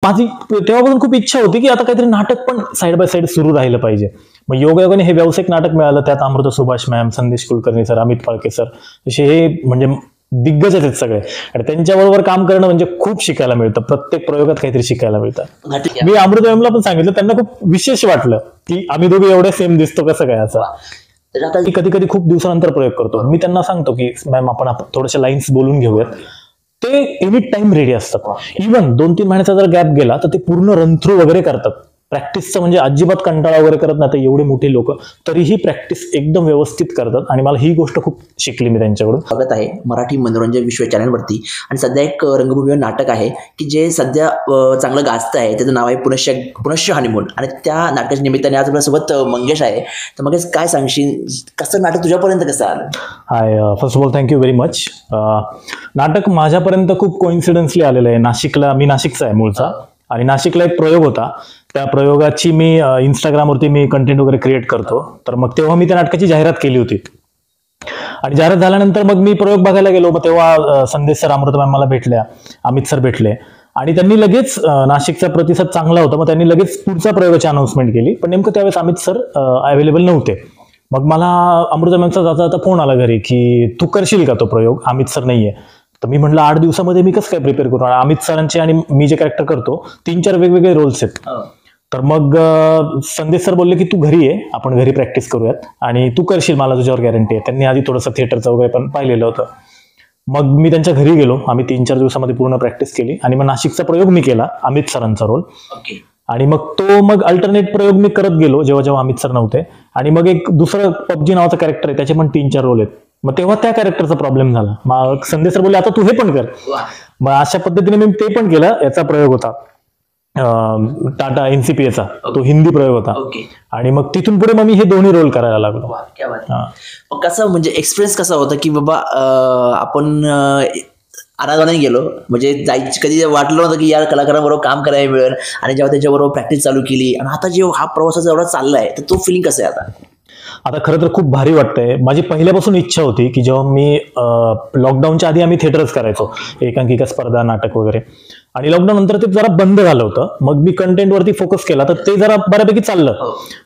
माझी तेव्हापासून खूप इच्छा होती की आता काहीतरी नाटक पण साईड बाय साईड सुरू राहिलं पाहिजे. मग योगायोगाने हे व्यावसायिक नाटक मिळालं. त्यात अमृता सुभाष मॅम, संदेश कुलकर्णी सर, अमित फाळके सर असे हे म्हणजे दिग्गज आहेत सगळे. आणि त्यांच्याबरोबर काम करणं म्हणजे खूप शिकायला मिळतं. प्रत्येक प्रयोगात काहीतरी शिकायला मिळतं. मी अमृता मॅमला पण सांगितलं, त्यांना खूप विशेष वाटलं की आम्ही दोघे एवढे सेम दिसतो कसं काय असं. कधी कधी खूप दिवसानंतर प्रयोग करतो. मी त्यांना सांगतो की मॅम आपण थोड्याशा लाईन्स बोलून घेऊयात. ते एनी टाइम रेडी असतात. इव्हन 2-3 महिन्याचा जर गॅप गेला तर ते पूर्ण रन थ्रू वगैरे करतात. प्रॅक्टिसचं म्हणजे अजिबात कंटाळा वगैरे करत नाही. तर एवढे मोठे लोक तरीही प्रॅक्टिस एकदम व्यवस्थित करतात. आणि मला ही गोष्ट खूप शिकली मी त्यांच्याकडून. स्वागत आहे मराठी मनोरंजन विश्व चॅनलवरती. आणि सध्या एक रंगभूमीवर नाटक आहे की जे सध्या चांगलं गाजतं आहे. त्याचं नाव आहे पुनश्च हनीमून. आणि त्या नाटकाच्या निमित्ताने आज आपल्यासोबत मंगेश आहे. तर मंगेश काय सांगशील, कसं नाटक तुझ्यापर्यंत कसं आलं? Hi, first of all thank you very much. नाटक माझ्यापर्यंत खूप कोइन्सिडन्सली आलेलं आहे. नाशिकला, मी नाशिकचा आहे मूळचा. आणि नाशिकला एक प्रयोग होता. त्या प्रयोगाची मी इंस्टाग्रामवरती मी कंटेंट वगैरे क्रिएट करतो. तर मग तेव्हा मी त्या नाटकाची जाहिरात केली होती. आणि जाहिरात झाल्यानंतर मग मी प्रयोग बघायला गेलो. मग तेव्हा संदेश सर, अमृता मॅम मला भेटल्या, अमित सर भेटले. आणि त्यांनी लगेच, नाशिकचा प्रतिसाद चांगला होता, मग त्यांनी लगेच पुढच्या प्रयोगाची अनाउन्समेंट केली. पण नेमकं त्यावेळेस अमित सर अवेलेबल नव्हते. मग मला अमृता मॅमचा जाता जाता फोन आला घरी की तू करशील का तो प्रयोग, अमित सर नाहीये. तर मी म्हटलं 8 दिवसामध्ये मी कसं काय प्रिपेअर करू. अमित सरांचे आणि मी जे कॅरेक्टर करतो 3-4 वेगवेगळे रोल्स आहेत. तर मग संदेश सर बोलले की तू घरी ये, आपण घरी प्रॅक्टिस करूयात आणि तू करशील, मला तुझ्यावर गॅरंटी आहे. त्यांनी आधी थोडंसं थिएटरचं वगैरे पण पाहिलेलं होतं. मग मी त्यांच्या घरी गेलो. आम्ही 3-4 दिवसामध्ये पूर्ण प्रॅक्टिस केली. आणि मग नाशिकचा प्रयोग मी केला, अमित सरांचा रोल. आणि मग अल्टरनेट प्रयोग मी करत गेलो जेव्हा जेव्हा अमित सर नव्हते. आणि मग एक दुसरं पबजी नावाचं कॅरेक्टर आहे, त्याचे पण 3-4 रोल आहेत. मग तेव्हा त्या कॅरेक्टरचा प्रॉब्लेम झाला. मग संदेश सर बोलले आता तू हे पण कर. मग अशा पद्धतीने मी ते पण केलं. याचा प्रयोग होता टाटा NCPA, तो हिंदी प्रयोग होता. आणि मग तिथून पुढे मग मी हे दोन्ही रोल करायला लागलो. कसं म्हणजे एक्सपिरियन्स कसा होता की बाबा आपण आराधाने गेलो, म्हणजे जायची कधी वाटलं नव्हतं की या कलाकारांबरोबर काम करायला मिळेल. आणि जेव्हा त्याच्याबरोबर प्रॅक्टिस चालू केली आणि आता जेव्हा हा प्रवासाचा एवढा चाललाय तर तो फिलिंग कसं आहे आता? आता खरं तर खूप भारी वाटतंय. माझी पहिल्यापासून इच्छा होती की जेव्हा मी लॉकडाऊनच्या आधी आम्ही थिएटरच करायचो, एकांकिका स्पर्धा, नाटक वगैरे. आणि लॉकडाऊन नंतर ते जरा बंद झालं होतं. मग मी कंटेंटवरती फोकस केला तर ते जरा बऱ्यापैकी चाललं.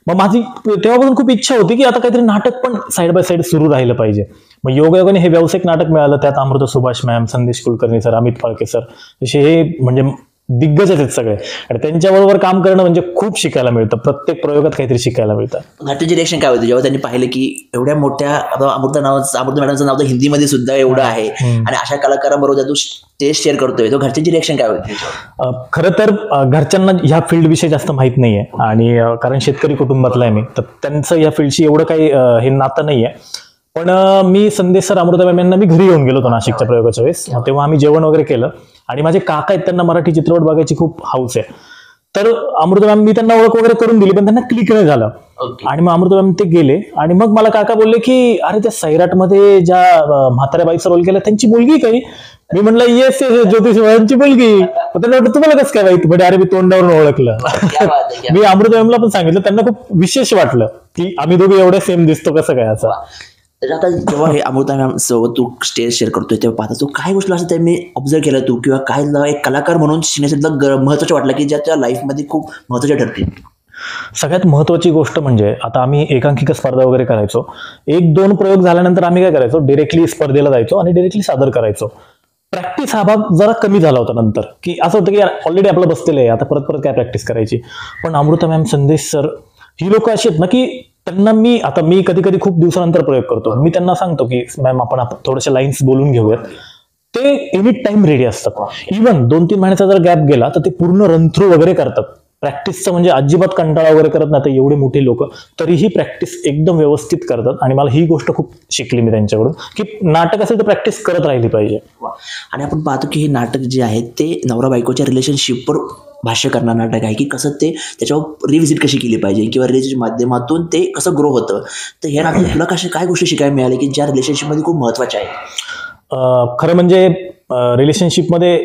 मग माझी तेव्हापासून खूप इच्छा होती की आता काहीतरी नाटक पण साईड बाय साईड सुरू राहिलं पाहिजे. मग योगायोगाने हे व्यावसायिक नाटक मिळालं. त्यात अमृता सुभाष मॅम, संदेश कुलकर्णी सर, अमित फाळके सर असे हे म्हणजे दिग्गज आहेत सगळे. आणि त्यांच्याबरोबर काम करणं म्हणजे खूप शिकायला मिळतं. प्रत्येक प्रयोगात काहीतरी शिकायला मिळतं. घरच्यांची रिएक्शन काय होती जेव्हा त्यांनी पाहिलं की एवढ्या मोठ्या अमृता मॅडमचं नाव तर हिंदीमध्ये सुद्धा एवढं आहे आणि अशा कलाकारांबरोबर तू स्टेज शेअर करतोय, तो घरच्यांची रिएक्शन काय होती? खरं तर घरच्यांना ह्या फील्ड विषयी जास्त माहित नाहीये. आणि कारण शेतकरी कुटुंबातला आहे मी, तर त्यांचं या फील्डशी एवढं काही हे नातं नाहीये. पण मी संदेश सर, अमृता मॅम यांना मी घरी येऊन गेलो होतो नाशिकच्या प्रयोगाच्या वेळेस. तेव्हा आम्ही जेवण वगैरे केलं. आणि माझे काका आहेत, त्यांना मराठी चित्रपट बघायची खूप हौस आहे. तर अमृता मॅम, मी त्यांना ओळख वगैरे करून दिली पण त्यांना क्लिक नाही झालं. आणि मग अमृता मॅम ते गेले. आणि मग मला काका बोलले की अरे त्या सैराटमध्ये ज्या म्हाताऱ्या बाईचा रोल केला त्यांची मुलगी काही. मी म्हणलं येस ज्योतिष यांची मुलगी. त्यांना वाटतं तुम्हाला कसं काय माहिती? म्हणजे अरे मी तोंडावरून ओळखलं. मी अमृता मॅमला पण सांगितलं, त्यांना खूप विशेष वाटलं की आम्ही दोघे एवढे सेम दिसतो कसं काय असं. आता जेव्हा हे अमृता मॅम सोबत तू स्टेज शेअर करतोय तेव्हा पाहता तू काय गोष्टी असं त्यांनी ऑब्झर्व केलं तू, किंवा काय एक कलाकार म्हणून शिकण्यासाठी महत्वाचं वाटलं की ज्या त्या लाईफमध्ये खूप महत्वाच्या ठरतील? सगळ्यात महत्वाची गोष्ट म्हणजे आता आम्ही एकांकिका स्पर्धा वगैरे करायचो. 1-2 प्रयोग झाल्यानंतर आम्ही काय करायचो, डिरेक्टली स्पर्धेला जायचो आणि डिरेक्टली सादर करायचो. प्रॅक्टिस हा भाग जरा कमी झाला होता नंतर, की असं होतं की ऑलरेडी आपलं बसलेलं आहे, आता परत काय प्रॅक्टिस करायची. पण अमृता मॅम, संदेश सर ही लोक अशी आहेत ना की त्यांना मी कधी खूप दिवसानंतर प्रयोग करतो. मी त्यांना सांगतो की मॅम आपण थोड्याशा लाईन्स बोलून घेऊयात. ते एनी टाइम रेडी असतात. इव्हन 2-3 महिन्याचा जर गॅप गेला तर ते पूर्ण रन थ्रू वगैरे करतात. प्रॅक्टिसचं म्हणजे अजिबात कंटाळा वगैरे करत नाही. तर एवढे मोठे लोक तरीही प्रॅक्टिस एकदम व्यवस्थित करतात. आणि मला ही गोष्ट खूप शिकली मी त्यांच्याकडून की नाटक असेल तर प्रॅक्टिस करत राहिली पाहिजे. आणि आपण पाहतो की हे नाटक जे आहे ते नवरा बायकोच्या रिलेशनशिपवर भाष्य करणार नाटक आहे की कसं ते त्याच्यावर रिव्हिजिट कशी केली पाहिजे किंवा रिलेशनशिप माध्यमातून ते कसं ग्रो होतं. तर ह्या नाटकात तुला काय गोष्टी शिकायला मिळाल्या की ज्या रिलेशनशिपमध्ये खूप महत्त्वाच्या आहेत? खरं म्हणजे रिलेशनशिपमध्ये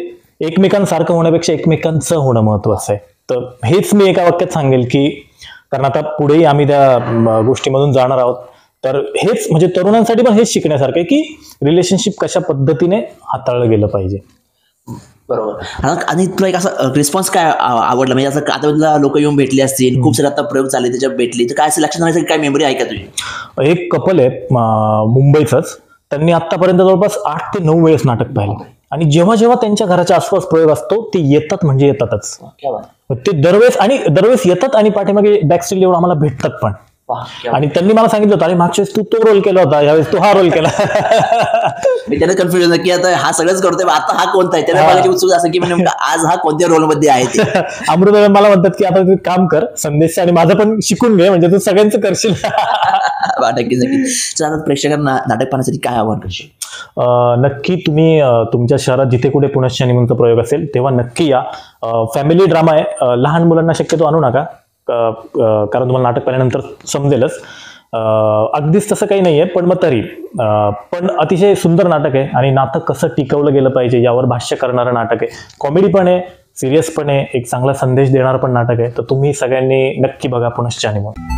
एकमेकांसारखं होण्यापेक्षा एकमेकांचं होणं महत्त्वाचं आहे. तर हेच मी एका वाक्यात सांगेल की कारण आता पुढेही आम्ही त्या गोष्टीमधून जाणार आहोत. तर हेच म्हणजे तरुणांसाठी पण हेच शिकण्यासारखं आहे की रिलेशनशिप कशा पद्धतीने हाताळलं गेलं पाहिजे. बरोबर. आणि तुला एक असं रिस्पॉन्स काय आवडला, म्हणजे असं आता तुला लोक येऊन भेटले असतील, खूप सारे आता प्रयोग झाले त्याच्यात भेटले, तर काय असं लक्षात राहण्यासाठी काय मेमरी आहे का तुझी? एक कपल आहे मुंबईचंच, त्यांनी आतापर्यंत जवळपास 8 ते 9 वेळेस नाटक पाहिलं आणि जेव्हा जेव्हा त्यांच्या घराच्या आसपास प्रयोग असतो ते येतात म्हणजे येतातच. क्या बात. ते दरवेळेस येतात आणि पाठीमागे बॅकस्टेज येऊन आम्हाला भेटतात पण. वाह, क्या आणि त्यांनी मला सांगितलं होतं, आणि मागच्या वेळेस तू तो रोल केला होता, यावेळेस तू हा रोल केला. मी त्याला कन्फ्युजन की आता हा सगळंच करतोय, आता हा कोणता आहे, त्याला मला उत्सुक असं की म्हणजे आज हा कोणत्या रोलमध्ये आहे ते. अमृता मला म्हणतात की आता तू काम कर संदेश आणि माझं पण शिकून घे, म्हणजे तू सगळ्यांचं करशील. नक्कीच नक्कीच. तर आता प्रेक्षकांना नाटक पाहण्यासाठी काय आव्हान करशील? नक्की तुम्ही तुमच्या शहरात जिथे कुठे पुनश्च निमंत्रण प्रयोग असेल तेव्हा नक्की या. फॅमिली ड्रामा आहे, लहान मुलांना शक्यतो आणू नका, कारण तुम्हाला नाटक पाहिल्यानंतर समजेलच. अगदीच तसं काही नाहीये, पण मग तरी पण अतिशय सुंदर नाटक आहे आणि नाटक कसं टिकवलं गेलं पाहिजे यावर भाष्य करणारं नाटक आहे. कॉमेडी पण आहे, सिरियस पण आहे, एक चांगला संदेश देणारं पण नाटक आहे. तर तुम्ही सगळ्यांनी नक्की बघा पुनश्च निमंत्रण.